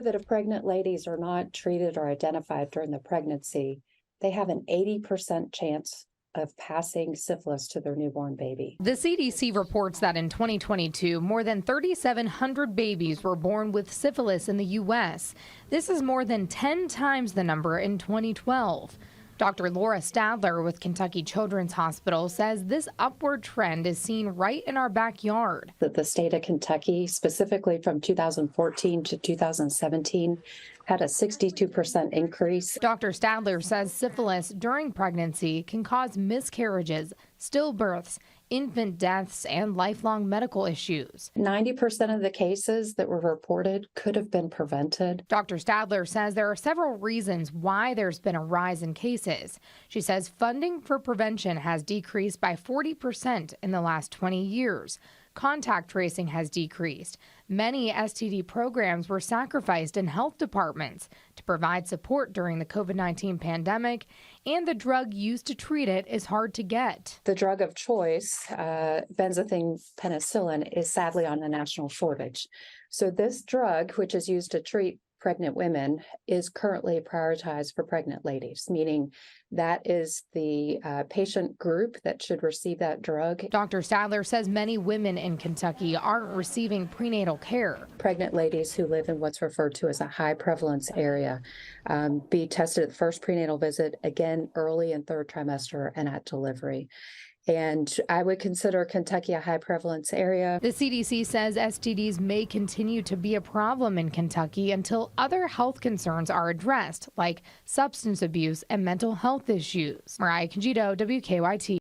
That if pregnant ladies are not treated or identified during the pregnancy, they have an 80% chance of passing syphilis to their newborn baby. The CDC reports that in 2022, more than 3,700 babies were born with syphilis in the U.S. This is more than 10 times the number in 2012. Dr. Laura Stadler with Kentucky Children's Hospital says this upward trend is seen right in our backyard. That the state of Kentucky, specifically from 2014 to 2017, had a 62% increase. Dr. Stadler says syphilis during pregnancy can cause miscarriages, stillbirths, infant deaths, and lifelong medical issues. 90% of the cases that were reported could have been prevented. Dr. Stadler says there are several reasons why there's been a rise in cases. She says funding for prevention has decreased by 40% in the last 20 years. Contact tracing has decreased. Many STD programs were sacrificed in health departments to provide support during the COVID-19 pandemic, and the drug used to treat it is hard to get. The drug of choice, benzathine penicillin, is sadly on a national shortage. So this drug, which is used to treat pregnant women, is currently prioritized for pregnant ladies, meaning that is the patient group that should receive that drug. Dr. Stadler says many women in Kentucky aren't receiving prenatal care. Pregnant ladies who live in what's referred to as a high prevalence area be tested at the first prenatal visit, again early in third trimester and at delivery. And I would consider Kentucky a high prevalence area. The CDC says STDs may continue to be a problem in Kentucky until other health concerns are addressed, like substance abuse and mental health issues. Mariah Congedo, WKYT.